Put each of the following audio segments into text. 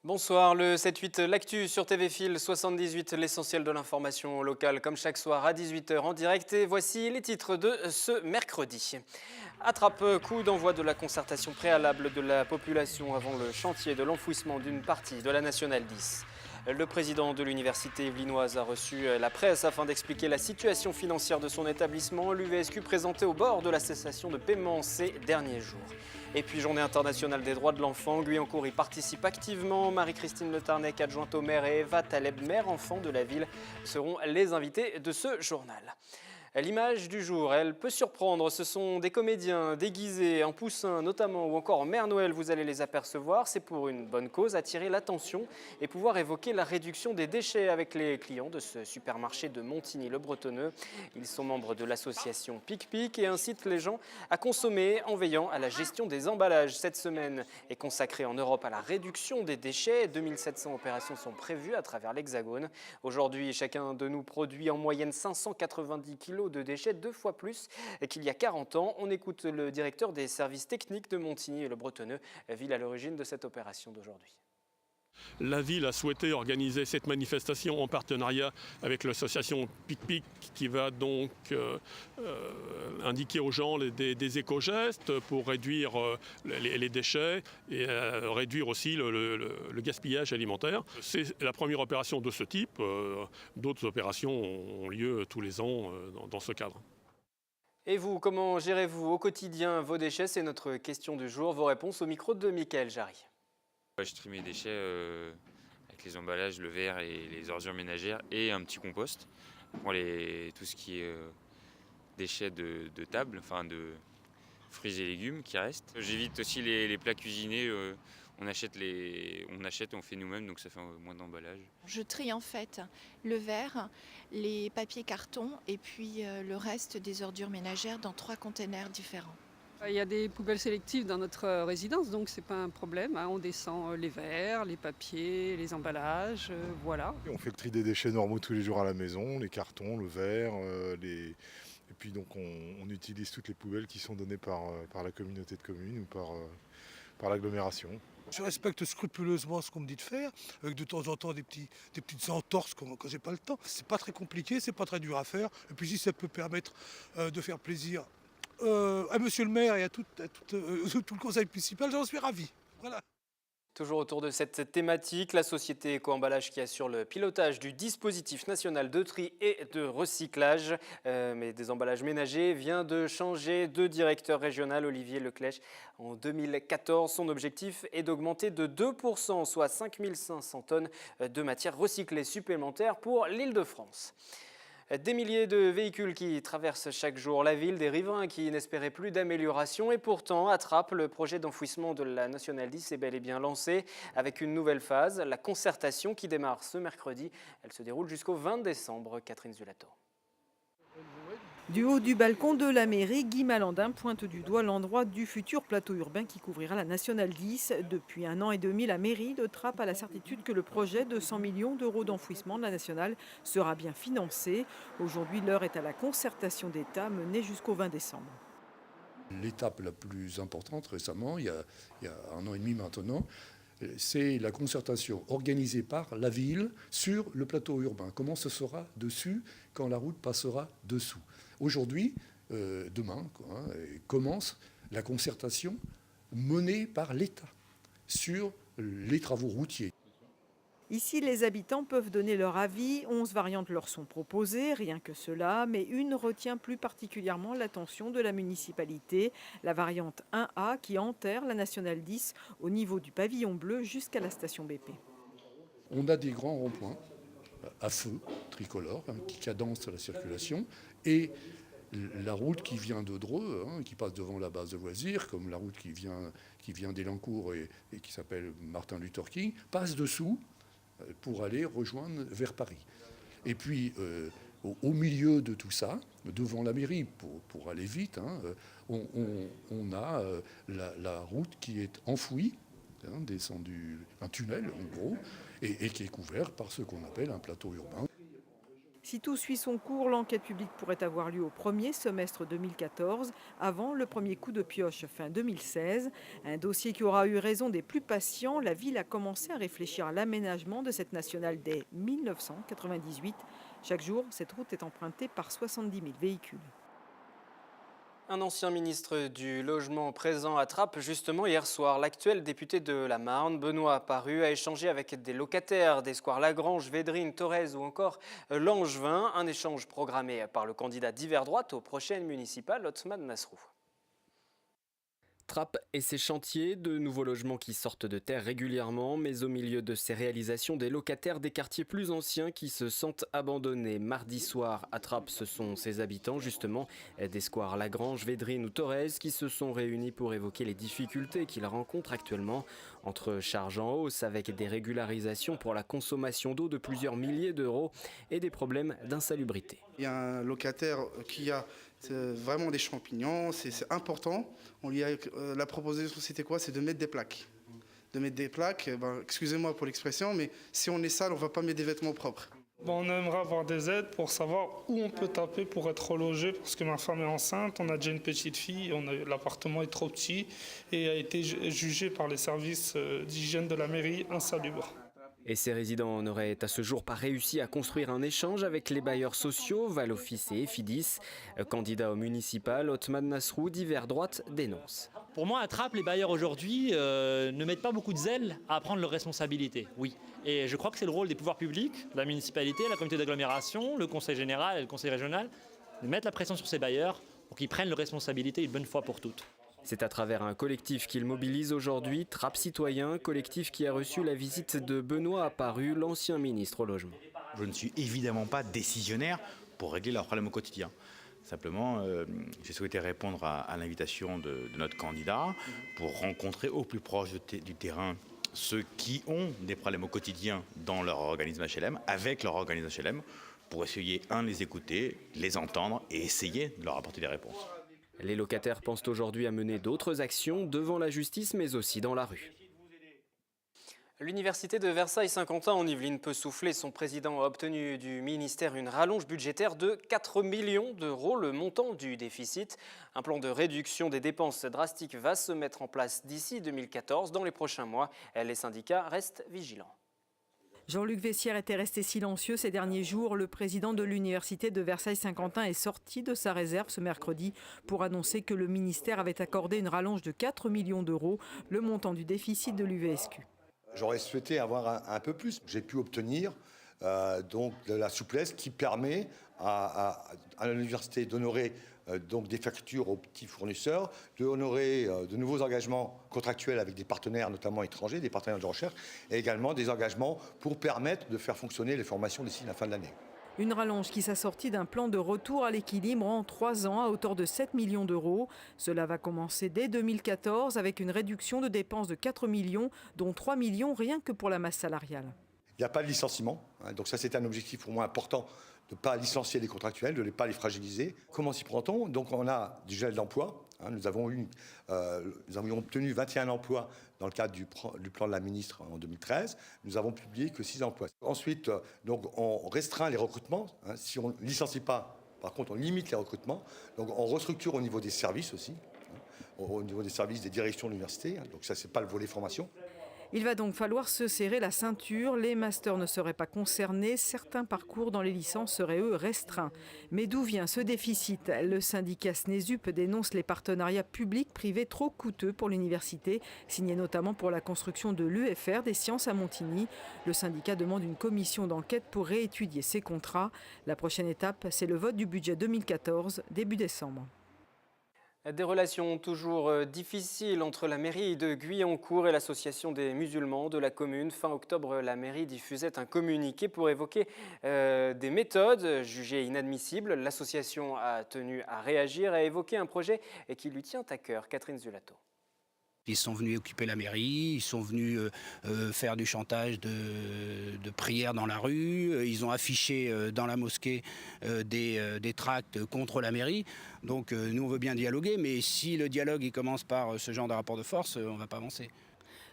Bonsoir, le 7-8, l'actu sur TV Fil 78, l'essentiel de l'information locale, comme chaque soir à 18 h en direct. Et voici les titres de ce mercredi. Attrape-coup d'envoi de la concertation préalable de la population avant le chantier de l'enfouissement d'une partie de la Nationale 10. Le président de l'université yvelinoise a reçu la presse afin d'expliquer la situation financière de son établissement. L'UVSQ présenté au bord de la cessation de paiement ces derniers jours. Et puis journée internationale des droits de l'enfant, Guyancourt y participe activement. Marie-Christine Le Tarnec, adjointe au maire, et Eva Taleb, maire enfant de la ville, seront les invités de ce journal. L'image du jour, elle peut surprendre. Ce sont des comédiens déguisés en poussins notamment ou encore en Mère Noël, vous allez les apercevoir. C'est pour une bonne cause, attirer l'attention et pouvoir évoquer la réduction des déchets avec les clients de ce supermarché de Montigny-le-Bretonneux. Ils sont membres de l'association Pic-Pic et incitent les gens à consommer en veillant à la gestion des emballages. Cette semaine est consacrée en Europe à la réduction des déchets. 2700 opérations sont prévues à travers l'Hexagone. Aujourd'hui, chacun de nous produit en moyenne 590 kg de déchets, 2 fois plus qu'il y a 40 ans. On écoute le directeur des services techniques de Montigny et le Bretonneux, ville à l'origine de cette opération d'aujourd'hui. La ville a souhaité organiser cette manifestation en partenariat avec l'association Pic-Pic qui va donc indiquer aux gens des éco-gestes pour réduire les déchets et réduire aussi le gaspillage alimentaire. C'est la première opération de ce type. D'autres opérations ont lieu tous les ans dans ce cadre. Et vous, comment gérez-vous au quotidien vos déchets? C'est notre question du jour. Vos réponses au micro de Mickaël Jarry. Je trie mes déchets avec les emballages, le verre et les ordures ménagères et un petit compost pour tout ce qui est déchets de table, enfin de fruits et légumes qui restent. J'évite aussi les plats cuisinés, on achète et on fait nous-mêmes, donc ça fait moins d'emballage. Je trie en fait le verre, les papiers cartons et puis le reste des ordures ménagères dans 3 containers différents. Il y a des poubelles sélectives dans notre résidence, donc c'est pas un problème. On descend les verres, les papiers, les emballages, voilà. On fait le tri des déchets normaux tous les jours à la maison, les cartons, le verre, et puis donc on utilise toutes les poubelles qui sont données par la communauté de communes ou par l'agglomération. Je respecte scrupuleusement ce qu'on me dit de faire, avec de temps en temps des petites entorses quand j'ai pas le temps. C'est pas très compliqué, c'est pas très dur à faire. Et puis si ça peut permettre de faire plaisir à monsieur le maire et à tout le conseil municipal, j'en suis ravi. Voilà. Toujours autour de cette thématique, la société Eco-Emballage qui assure le pilotage du dispositif national de tri et de recyclage, mais des emballages ménagers, vient de changer de directeur régional, Olivier Leclèche. En 2014, son objectif est d'augmenter de 2%, soit 5500 tonnes de matières recyclées supplémentaires pour l'Île-de-France. Des milliers de véhicules qui traversent chaque jour la ville, des riverains qui n'espéraient plus d'amélioration et pourtant attrapent le projet d'enfouissement de la Nationale 10 est bel et bien lancé avec une nouvelle phase, la concertation qui démarre ce mercredi. Elle se déroule jusqu'au 20 décembre. Catherine Zulato. Du haut du balcon de la mairie, Guy Malandin pointe du doigt l'endroit du futur plateau urbain qui couvrira la Nationale 10. Depuis 1 an et demi, la mairie de Trappes a la certitude que le projet de 100 millions d'euros d'enfouissement de la Nationale sera bien financé. Aujourd'hui, l'heure est à la concertation d'État menée jusqu'au 20 décembre. L'étape la plus importante récemment, il y a 1 an et demi maintenant, c'est la concertation organisée par la ville sur le plateau urbain. Comment ce sera dessus quand la route passera dessous. Aujourd'hui, demain, commence la concertation menée par l'État sur les travaux routiers. Ici, les habitants peuvent donner leur avis. 11 variantes leur sont proposées, rien que cela, mais une retient plus particulièrement l'attention de la municipalité, la variante 1A qui enterre la Nationale 10 au niveau du pavillon bleu jusqu'à la station BP. On a des grands ronds-points à feu tricolore qui cadencent la circulation et la route qui vient de Dreux, qui passe devant la base de loisirs, comme la route qui vient d'Elancourt et qui s'appelle Martin Luther King, passe dessous pour aller rejoindre vers Paris. Et puis, au milieu de tout ça, devant la mairie, pour aller vite, on a la route qui est enfouie, descendue, un tunnel en gros, et qui est couvert par ce qu'on appelle un plateau urbain. Si tout suit son cours, l'enquête publique pourrait avoir lieu au premier semestre 2014, avant le premier coup de pioche fin 2016. Un dossier qui aura eu raison des plus patients. La ville a commencé à réfléchir à l'aménagement de cette nationale dès 1998. Chaque jour, cette route est empruntée par 70 000 véhicules. Un ancien ministre du Logement présent à Trappes justement hier soir. L'actuel député de la Marne, Benoît Paru, a échangé avec des locataires des squares Lagrange, Védrine, Thorez ou encore Langevin. Un échange programmé par le candidat d'hiver droite aux prochaines municipales, Othman Nasrou. Trappes et ses chantiers, de nouveaux logements qui sortent de terre régulièrement, mais au milieu de ces réalisations, des locataires des quartiers plus anciens qui se sentent abandonnés. Mardi soir, à Trappes, ce sont ses habitants, justement, des squares Lagrange, Védrine ou Thorez, qui se sont réunis pour évoquer les difficultés qu'ils rencontrent actuellement, entre charges en hausse avec des régularisations pour la consommation d'eau de plusieurs milliers d'euros et des problèmes d'insalubrité. Il y a un locataire qui a vraiment des champignons, c'est important. On lui a, la proposition c'était quoi? C'est de mettre des plaques. Excusez-moi pour l'expression, mais si on est sale, on ne va pas mettre des vêtements propres. On aimerait avoir des aides pour savoir où on peut taper pour être relogé, parce que ma femme est enceinte, on a déjà une petite fille, l'appartement est trop petit et a été jugé par les services d'hygiène de la mairie insalubre. Et ces résidents n'auraient à ce jour pas réussi à construire un échange avec les bailleurs sociaux, Valoffice et Efidis. Candidat au municipal, Othman Nasrou d'hiver droite dénonce. Pour moi, à Trappes, les bailleurs aujourd'hui ne mettent pas beaucoup de zèle à prendre leurs responsabilités. Oui. Et je crois que c'est le rôle des pouvoirs publics, de la municipalité, la communauté d'agglomération, le conseil général et le conseil régional, de mettre la pression sur ces bailleurs pour qu'ils prennent leurs responsabilités une bonne fois pour toutes. C'est à travers un collectif qu'il mobilise aujourd'hui, Trappes Citoyens, collectif qui a reçu la visite de Benoît Paru, l'ancien ministre au logement. Je ne suis évidemment pas décisionnaire pour régler leurs problèmes au quotidien. Simplement, j'ai souhaité répondre à l'invitation de notre candidat pour rencontrer au plus proche du terrain ceux qui ont des problèmes au quotidien dans leur organisme HLM, avec leur organisme HLM, pour essayer, de les écouter, les entendre et essayer de leur apporter des réponses. Les locataires pensent aujourd'hui à mener d'autres actions devant la justice, mais aussi dans la rue. L'université de Versailles-Saint-Quentin en Yvelines peut souffler. Son président a obtenu du ministère une rallonge budgétaire de 4 millions d'euros, le montant du déficit. Un plan de réduction des dépenses drastiques va se mettre en place d'ici 2014. Dans les prochains mois, les syndicats restent vigilants. Jean-Luc Vessière était resté silencieux ces derniers jours. Le président de l'université de Versailles-Saint-Quentin est sorti de sa réserve ce mercredi pour annoncer que le ministère avait accordé une rallonge de 4 millions d'euros, le montant du déficit de l'UVSQ. J'aurais souhaité avoir un peu plus. J'ai pu obtenir donc de la souplesse qui permet à l'université d'honorer donc des factures aux petits fournisseurs, d'honorer de nouveaux engagements contractuels avec des partenaires, notamment étrangers, des partenaires de recherche, et également des engagements pour permettre de faire fonctionner les formations d'ici la fin de l'année. Une rallonge qui s'assortit d'un plan de retour à l'équilibre en 3 ans à hauteur de 7 millions d'euros. Cela va commencer dès 2014 avec une réduction de dépenses de 4 millions, dont 3 millions rien que pour la masse salariale. Il n'y a pas de licenciement, donc ça c'est un objectif pour moi important, de ne pas licencier les contractuels, de ne pas les fragiliser. Comment s'y prend-on? Donc on a du gel d'emploi. Nous avions obtenu 21 emplois dans le cadre du plan de la ministre en 2013. Nous avons publié que 6 emplois. Ensuite, donc, on restreint les recrutements. Si on ne licencie pas, par contre, on limite les recrutements. Donc on restructure au niveau des services aussi, au niveau des services des directions de l'université. Donc ça, ce n'est pas le volet formation. Il va donc falloir se serrer la ceinture. Les masters ne seraient pas concernés. Certains parcours dans les licences seraient, eux, restreints. Mais d'où vient ce déficit? Le syndicat SNESUP dénonce les partenariats publics-privés trop coûteux pour l'université, signés notamment pour la construction de l'UFR des sciences à Montigny. Le syndicat demande une commission d'enquête pour réétudier ces contrats. La prochaine étape, c'est le vote du budget 2014, début décembre. Des relations toujours difficiles entre la mairie de Guyancourt et l'association des musulmans de la commune. Fin octobre, la mairie diffusait un communiqué pour évoquer des méthodes jugées inadmissibles. L'association a tenu à réagir et à évoquer un projet qui lui tient à cœur. Catherine Zulato. Ils sont venus occuper la mairie, ils sont venus faire du chantage de prières dans la rue, ils ont affiché dans la mosquée des tracts contre la mairie. Donc nous on veut bien dialoguer, mais si le dialogue il commence par ce genre de rapport de force, on ne va pas avancer.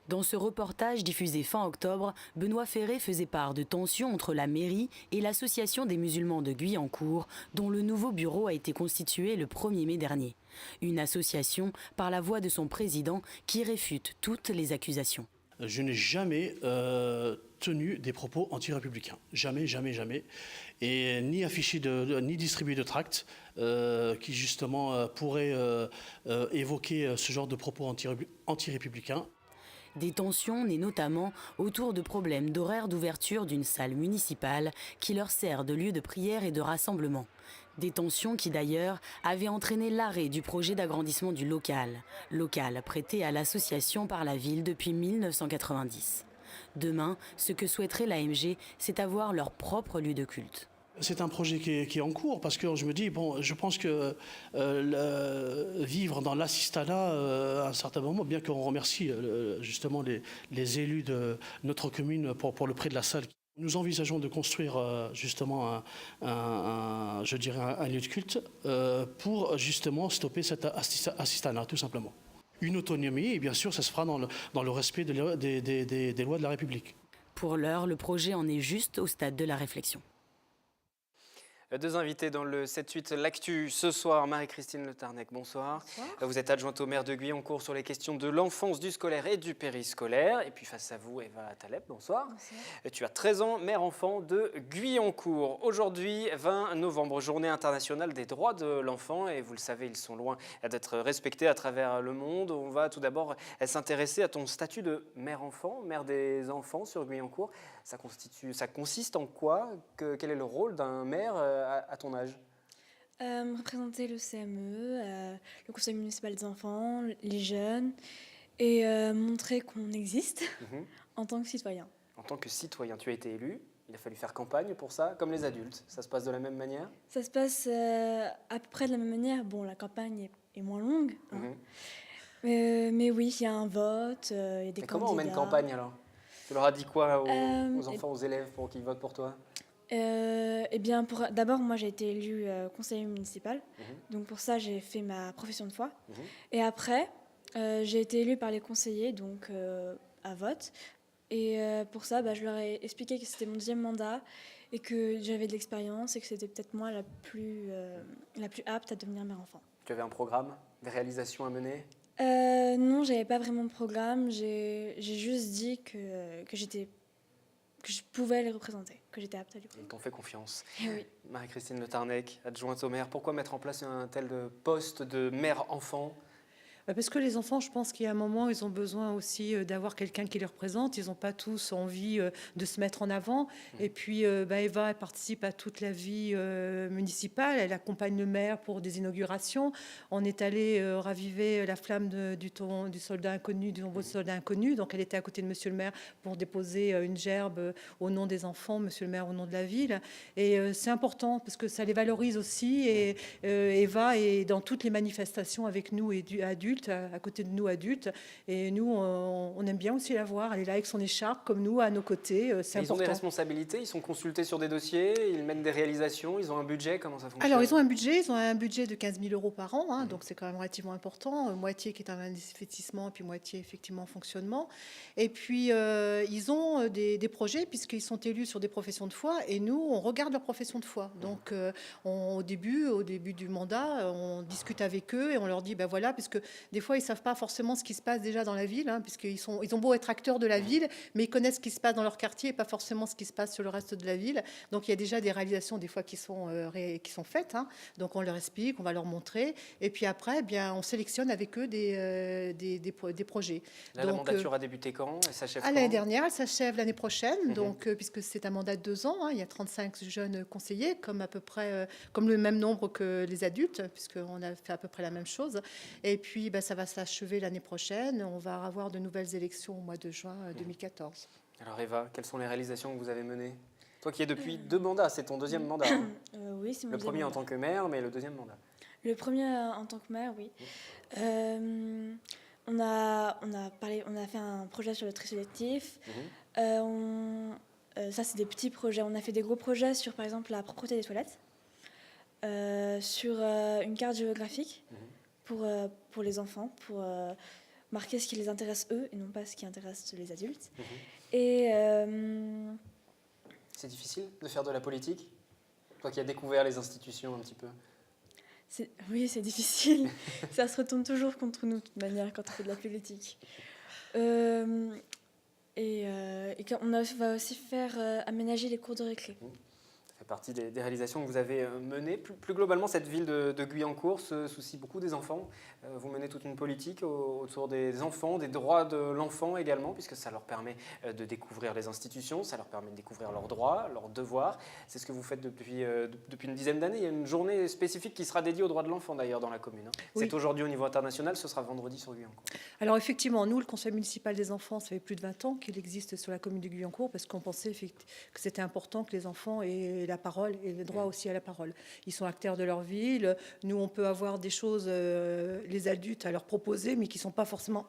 Dans ce reportage diffusé fin octobre, Benoît Ferré faisait part de tensions entre la mairie et l'association des musulmans de Guyancourt, dont le nouveau bureau a été constitué le 1er mai dernier. Une association par la voix de son président qui réfute toutes les accusations. Je n'ai jamais tenu des propos anti-républicains. Jamais, jamais, jamais. Et ni affiché ni distribué de tracts qui justement pourraient évoquer ce genre de propos anti-républicains. Des tensions nées notamment autour de problèmes d'horaire d'ouverture d'une salle municipale qui leur sert de lieu de prière et de rassemblement. Des tensions qui d'ailleurs avaient entraîné l'arrêt du projet d'agrandissement du local prêté à l'association par la ville depuis 1990. Demain, ce que souhaiterait l'AMG, c'est avoir leur propre lieu de culte. C'est un projet qui est en cours parce que je me dis, bon, je pense que vivre dans l'assistanat à un certain moment, bien qu'on remercie justement les élus de notre commune pour le prêt de la salle. Nous envisageons de construire justement un lieu de culte pour justement stopper cet assistanat, tout simplement. Une autonomie, et bien sûr, ça se fera dans le respect des lois de la République. Pour l'heure, le projet en est juste au stade de la réflexion. Deux invités dans le 7-8 L'Actu ce soir. Marie-Christine Le Tarnec, bonsoir. Bonsoir. Vous êtes adjointe au maire de Guyancourt sur les questions de l'enfance, du scolaire et du périscolaire. Et puis face à vous, Eva Taleb, bonsoir. Bonsoir. Tu as 13 ans, mère-enfant de Guyancourt. Aujourd'hui, 20 novembre, journée internationale des droits de l'enfant. Et vous le savez, ils sont loin d'être respectés à travers le monde. On va tout d'abord s'intéresser à ton statut de mère-enfant, mère des enfants sur Guyancourt. Ça consiste en quoi? Quel est le rôle d'un maire à ton âge? Représenter le CME, le conseil municipal des enfants, les jeunes, et montrer qu'on existe en tant que citoyen. En tant que citoyen, tu as été élu, il a fallu faire campagne pour ça, comme les adultes. Ça se passe de la même manière? Ça se passe à peu près de la même manière. Bon, la campagne est moins longue, hein. Mais oui, il y a un vote, il y a des candidats. Comment on mène campagne alors? Tu leur as dit quoi aux enfants, aux élèves pour qu'ils votent pour toi? Eh bien, d'abord, moi, j'ai été élue conseiller municipal. Donc, pour ça, j'ai fait ma profession de foi. Et après, j'ai été élue par les conseillers, donc à vote. Et pour ça, je leur ai expliqué que c'était mon deuxième mandat et que j'avais de l'expérience et que c'était peut-être moi la plus apte à devenir mère enfant. Tu avais un programme, des réalisations à mener? Non, j'avais pas vraiment de programme. J'ai juste dit que je pouvais les représenter, que j'étais apte à les représenter. Ils t'ont fait confiance. Oui. Marie-Christine Le Tarnec, adjointe au maire, pourquoi mettre en place un tel poste de mère-enfant? Parce que les enfants, je pense qu'il y a un moment, ils ont besoin aussi d'avoir quelqu'un qui les représente. Ils n'ont pas tous envie de se mettre en avant. Et puis, Eva, elle participe à toute la vie municipale. Elle accompagne le maire pour des inaugurations. On est allé raviver la flamme du soldat inconnu, du nombreux soldat inconnu. Donc, elle était à côté de monsieur le maire pour déposer une gerbe au nom des enfants, monsieur le maire au nom de la ville. Et c'est important parce que ça les valorise aussi. Et Eva est dans toutes les manifestations avec nous et adultes, à côté de nous adultes, et nous on aime bien aussi la voir, elle est là avec son écharpe comme nous à nos côtés, c'est important. Ils ont des responsabilités, ils sont consultés sur des dossiers, ils mènent des réalisations, ils ont un budget, comment ça fonctionne? Alors ils ont un budget de 15 000 € par an, donc c'est quand même relativement important, moitié qui est un investissement, puis moitié effectivement en fonctionnement. Et puis ils ont des projets puisqu'ils sont élus sur des professions de foi, et nous on regarde leur profession de foi. Donc au début du mandat, on discute avec eux et on leur dit voilà, puisque des fois, ils ne savent pas forcément ce qui se passe déjà dans la ville, puisqu'ils ont beau être acteurs de la ville, mais ils connaissent ce qui se passe dans leur quartier et pas forcément ce qui se passe sur le reste de la ville. Donc, il y a déjà des réalisations des fois qui sont faites. Donc, on leur explique, on va leur montrer. Et puis après, on sélectionne avec eux des projets. Là, la mandature a débuté quand? Elle s'achève quand? L'année dernière, elle s'achève l'année prochaine. Donc, puisque c'est un mandat de 2 ans, il y a 35 jeunes conseillers, comme le même nombre que les adultes, puisqu'on a fait à peu près la même chose. Et puis, ça va s'achever l'année prochaine. On va avoir de nouvelles élections au mois de juin 2014. Alors Eva, quelles sont les réalisations que vous avez menées? Toi qui es depuis 2 mandats, c'est ton deuxième mandat. Oui, c'est mon Le premier en tant que maire, mais le deuxième mandat. Le premier en tant que maire, oui. On a fait un projet sur le tri sélectif. Ça, c'est des petits projets. On a fait des gros projets sur, par exemple, la propreté des toilettes, sur une carte géographique. Pour les enfants, marquer ce qui les intéresse eux et non pas ce qui intéresse les adultes. Mhm. Et C'est difficile de faire de la politique? Toi qui as découvert les institutions un petit peu. oui, c'est difficile. Ça se retourne toujours contre nous, de toute manière, quand on fait de la politique. Et on va aussi faire aménager les cours de récré. Ça fait partie des réalisations que vous avez menées. Plus globalement, cette ville de Guyancourt se soucie beaucoup des enfants. Vous menez toute une politique autour des enfants, des droits de l'enfant également, puisque ça leur permet de découvrir les institutions, ça leur permet de découvrir leurs droits, leurs devoirs. C'est ce que vous faites depuis une dizaine d'années. Il y a une journée spécifique qui sera dédiée aux droits de l'enfant d'ailleurs dans la commune. Oui. C'est aujourd'hui au niveau international, ce sera vendredi sur Guyancourt. Alors effectivement, nous, le Conseil municipal des enfants, ça fait plus de 20 ans qu'il existe sur la commune de Guyancourt parce qu'on pensait que c'était important que les enfants aient la parole et le droit aussi à la parole. Ils sont acteurs de leur ville. Nous, on peut avoir des choses, les adultes, à leur proposer, mais qui ne sont pas forcément,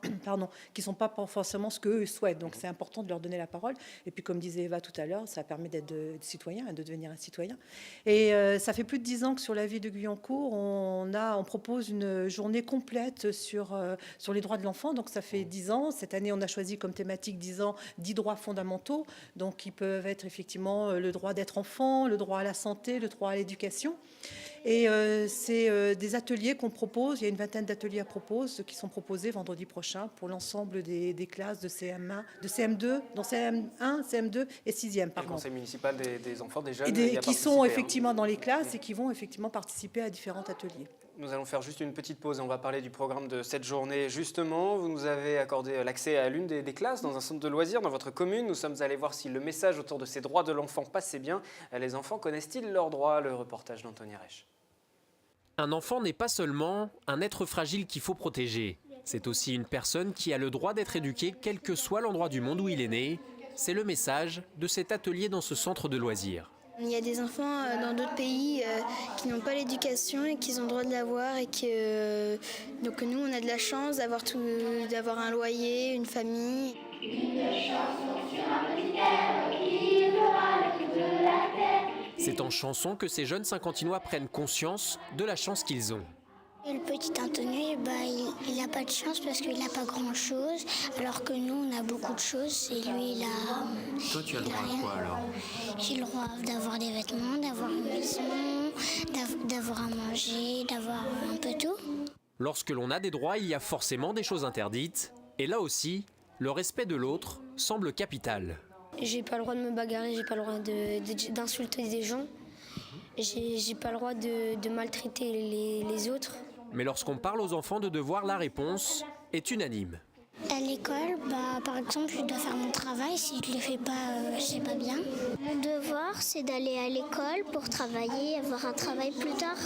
qui sont pas forcément ce qu'eux souhaitent. Donc c'est important de leur donner la parole. Et puis comme disait Eva tout à l'heure, ça permet d'être citoyen, de devenir un citoyen. Et ça fait plus de 10 ans que sur la ville de Guyancourt, on propose une journée complète sur les droits de l'enfant. Donc ça fait 10 ans. Cette année, on a choisi comme thématique 10 ans 10 droits fondamentaux. Donc qui peuvent être effectivement le droit d'être enfant, le droit à la santé, le droit à l'éducation. Et c'est des ateliers qu'on propose. Il y a une vingtaine d'ateliers qui sont proposés vendredi prochain pour l'ensemble des classes de CM1, de CM2, dans CM1, CM2 et 6e. Le conseil municipal des enfants, des jeunes, qui sont effectivement dans les classes et qui vont effectivement participer à différents ateliers. Nous allons faire juste une petite pause et on va parler du programme de cette journée. Justement, vous nous avez accordé l'accès à l'une des classes dans un centre de loisirs dans votre commune. Nous sommes allés voir si le message autour de ces droits de l'enfant passait bien. Les enfants connaissent-ils leurs droits? Le reportage d'Anthony Reich. Un enfant n'est pas seulement un être fragile qu'il faut protéger. C'est aussi une personne qui a le droit d'être éduquée quel que soit l'endroit du monde où il est né. C'est le message de cet atelier dans ce centre de loisirs. Il y a des enfants dans d'autres pays qui n'ont pas l'éducation et qui ont le droit de l'avoir. Donc nous, on a de la chance d'avoir un loyer, une famille. C'est en chanson que ces jeunes Saint-Quentinois prennent conscience de la chance qu'ils ont. Et le petit Anthony, il n'a pas de chance parce qu'il n'a pas grand-chose, alors que nous, on a beaucoup de choses et lui, il a... Toi, tu as le droit à quoi alors? J'ai le droit d'avoir des vêtements, d'avoir une maison, d'avoir à manger, d'avoir un peu tout. Lorsque l'on a des droits, il y a forcément des choses interdites. Et là aussi, le respect de l'autre semble capital. J'ai pas le droit de me bagarrer, j'ai pas le droit d'insulter des gens. J'ai pas le droit de maltraiter les autres. Mais lorsqu'on parle aux enfants de devoirs, la réponse est unanime. À l'école, par exemple, je dois faire mon travail. Si je ne le fais pas, c'est pas bien. Mon devoir, c'est d'aller à l'école pour travailler, avoir un travail plus tard.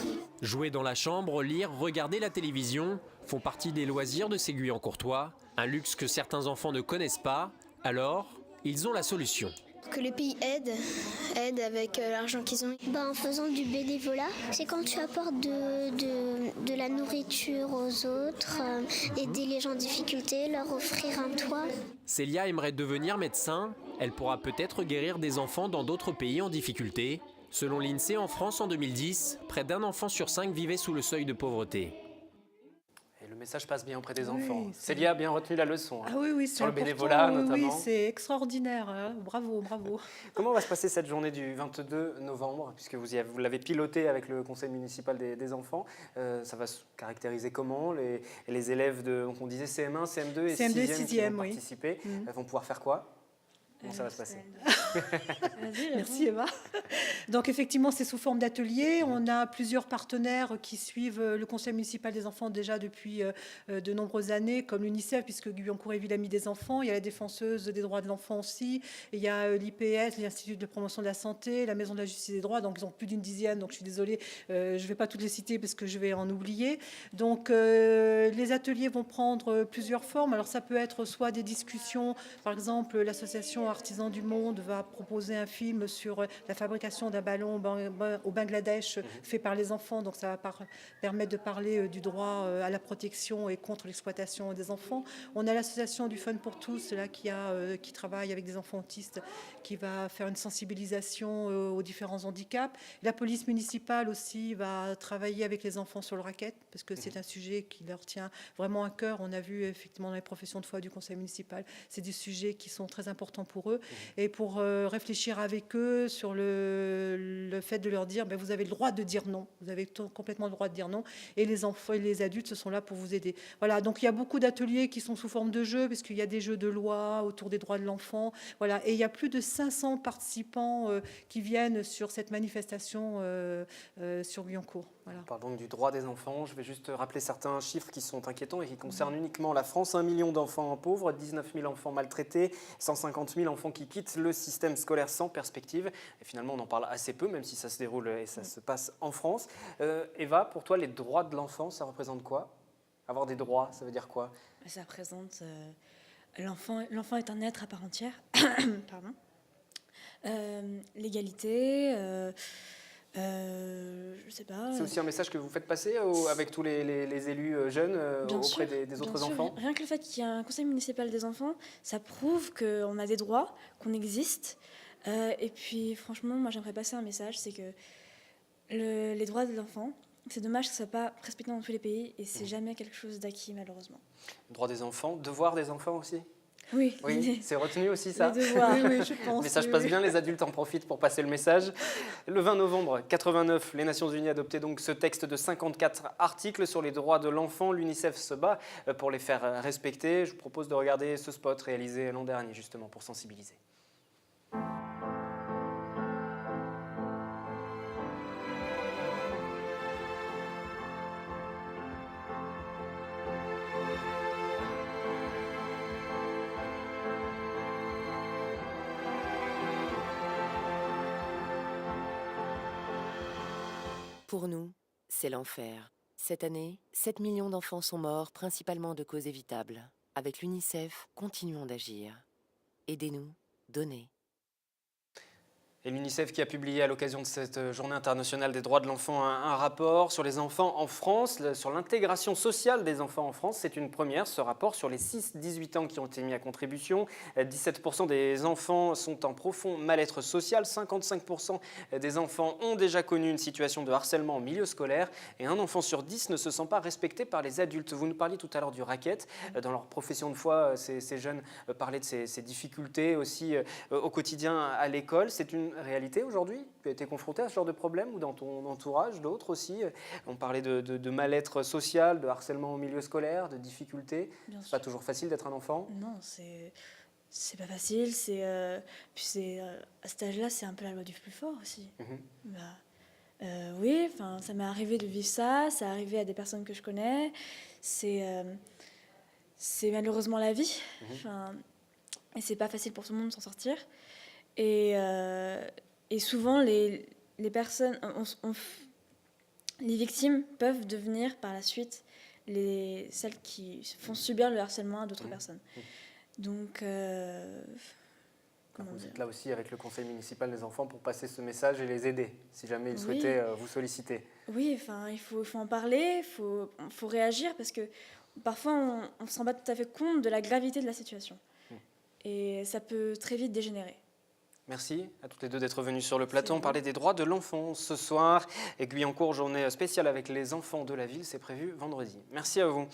Jouer dans la chambre, lire, regarder la télévision font partie des loisirs de ces Guyancourtois. Un luxe que certains enfants ne connaissent pas. Alors, ils ont la solution. Que le pays aide avec l'argent qu'ils ont. En faisant du bénévolat, c'est quand tu apportes de la nourriture aux autres, aider les gens en difficulté, leur offrir un toit. Célia aimerait devenir médecin. Elle pourra peut-être guérir des enfants dans d'autres pays en difficulté. Selon l'INSEE, en France, en 2010, près d'un enfant sur 5 vivait sous le seuil de pauvreté. Le message passe bien auprès des enfants. Célia a bien retenu la leçon. Ah oui, sur le bénévolat notamment. Oui, c'est extraordinaire. Hein. Bravo. Comment va se passer cette journée du 22 novembre, puisque vous l'avez pilotée avec le conseil municipal des enfants? Ça va se caractériser comment? Les élèves donc on disait CM1, CM2 et 6e qui vont participer vont pouvoir faire quoi? Comment ça va se passer? Merci Eva. Donc effectivement, c'est sous forme d'atelier. On a plusieurs partenaires qui suivent le conseil municipal des enfants déjà depuis de nombreuses années, comme l'UNICEF, puisque Guyancourt est ville amie des enfants. Il y a la défenseuse des droits de l'enfant aussi. Et il y a l'IPS, l'Institut de promotion de la santé, la Maison de la justice et des droits. Donc ils ont plus d'une dizaine. Donc je suis désolée, je ne vais pas toutes les citer parce que je vais en oublier. Donc les ateliers vont prendre plusieurs formes. Alors ça peut être soit des discussions, par exemple l'association Artisans du Monde va va proposer un film sur la fabrication d'un ballon au Bangladesh fait par les enfants. Donc ça va permettre de parler du droit à la protection et contre l'exploitation des enfants. On a l'association du Fun pour tous là, qui travaille avec des enfants autistes, qui va faire une sensibilisation aux différents handicaps. La police municipale aussi va travailler avec les enfants sur le racket, parce que c'est un sujet qui leur tient vraiment à cœur. On a vu effectivement dans les professions de foi du conseil municipal, c'est des sujets qui sont très importants pour eux. Et pour réfléchir avec eux sur le fait de leur dire, vous avez le droit de dire non, vous avez complètement le droit de dire non, et les enfants et les adultes, ce sont là pour vous aider. Voilà, donc il y a beaucoup d'ateliers qui sont sous forme de jeux, parce qu'il y a des jeux de loi autour des droits de l'enfant. Voilà, et il y a plus de 500 participants qui viennent sur cette manifestation sur Guyancourt. Voilà. On parle donc du droit des enfants. Je vais juste rappeler certains chiffres qui sont inquiétants et qui concernent uniquement la France. 1 million d'enfants pauvres, 19 000 enfants maltraités, 150 000 enfants qui quittent le système scolaire sans perspective. Et finalement, on en parle assez peu, même si ça se déroule et ça se passe en France. Eva, pour toi, les droits de l'enfant, ça représente quoi? Avoir des droits, ça veut dire quoi? Ça représente... l'enfant est un être à part entière. Pardon. L'égalité... je sais pas. C'est aussi un message que vous faites passer avec tous les élus jeunes auprès des autres enfants? Rien que le fait qu'il y ait un conseil municipal des enfants, ça prouve qu'on a des droits, qu'on existe. Et puis franchement, moi j'aimerais passer un message, c'est que les droits de l'enfant, c'est dommage que ce ne soit pas respecté dans tous les pays et c'est jamais quelque chose d'acquis malheureusement. Droit des enfants, devoir des enfants aussi? Oui, c'est retenu aussi ça. Les devoirs. Oui, je pense. Le message passe bien, les adultes en profitent pour passer le message. Le 20 novembre 89, les Nations Unies adoptaient donc ce texte de 54 articles sur les droits de l'enfant. L'UNICEF se bat pour les faire respecter. Je vous propose de regarder ce spot réalisé l'an dernier justement pour sensibiliser. Pour nous, c'est l'enfer. Cette année, 7 millions d'enfants sont morts, principalement de causes évitables. Avec l'UNICEF, continuons d'agir. Aidez-nous, donnez. Et l'UNICEF qui a publié à l'occasion de cette journée internationale des droits de l'enfant un rapport sur les enfants en France, sur l'intégration sociale des enfants en France. C'est une première, ce rapport sur les 6-18 ans qui ont été mis à contribution. 17% des enfants sont en profond mal-être social, 55% des enfants ont déjà connu une situation de harcèlement en milieu scolaire et un enfant sur 10 ne se sent pas respecté par les adultes. Vous nous parliez tout à l'heure du racket. Dans leur profession de foi, ces jeunes parlaient de ces difficultés aussi au quotidien à l'école. C'est une réalité aujourd'hui? Tu as été confronté à ce genre de problème ou dans ton entourage, d'autres aussi? On parlait de mal-être social, de harcèlement au milieu scolaire, de difficultés. C'est pas toujours facile d'être un enfant? Non, c'est pas facile. Puis à cet âge-là, c'est un peu la loi du plus fort aussi. Oui, ça m'est arrivé de vivre ça est arrivé à des personnes que je connais. C'est malheureusement la vie. Et c'est pas facile pour tout le monde de s'en sortir. Et souvent, les personnes, les victimes peuvent devenir par la suite celles qui font subir le harcèlement à d'autres personnes. Donc, vous êtes là aussi avec le conseil municipal des enfants pour passer ce message et les aider, si jamais ils souhaitaient vous solliciter. Oui, il faut en parler, il faut réagir, parce que parfois, on ne se rend pas tout à fait compte de la gravité de la situation. Et ça peut très vite dégénérer. Merci à toutes les deux d'être venues sur le plateau. On parlait des droits de l'enfant ce soir. Et Guyancourt, journée spéciale avec les enfants de la ville, c'est prévu vendredi. Merci à vous.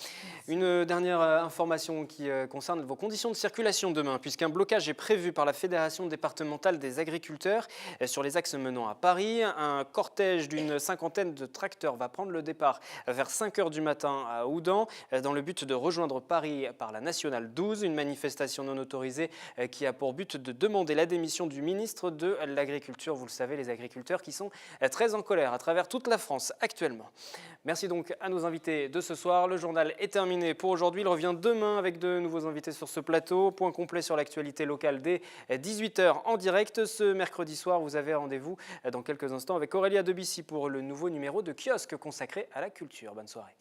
Une dernière information qui concerne vos conditions de circulation demain, puisqu'un blocage est prévu par la Fédération départementale des agriculteurs sur les axes menant à Paris. Un cortège d'une cinquantaine de tracteurs va prendre le départ vers 5 h du matin à Houdan, dans le but de rejoindre Paris par la Nationale 12, une manifestation non autorisée qui a pour but de demander la démission du ministre de l'Agriculture. Vous le savez, les agriculteurs qui sont très en colère à travers toute la France actuellement. Merci donc à nos invités de ce soir. Le journal est terminé pour aujourd'hui. Il revient demain avec de nouveaux invités sur ce plateau. Point complet sur l'actualité locale dès 18 h en direct. Ce mercredi soir, vous avez rendez-vous dans quelques instants avec Aurélia Debussy pour le nouveau numéro de Kiosque consacré à la culture. Bonne soirée.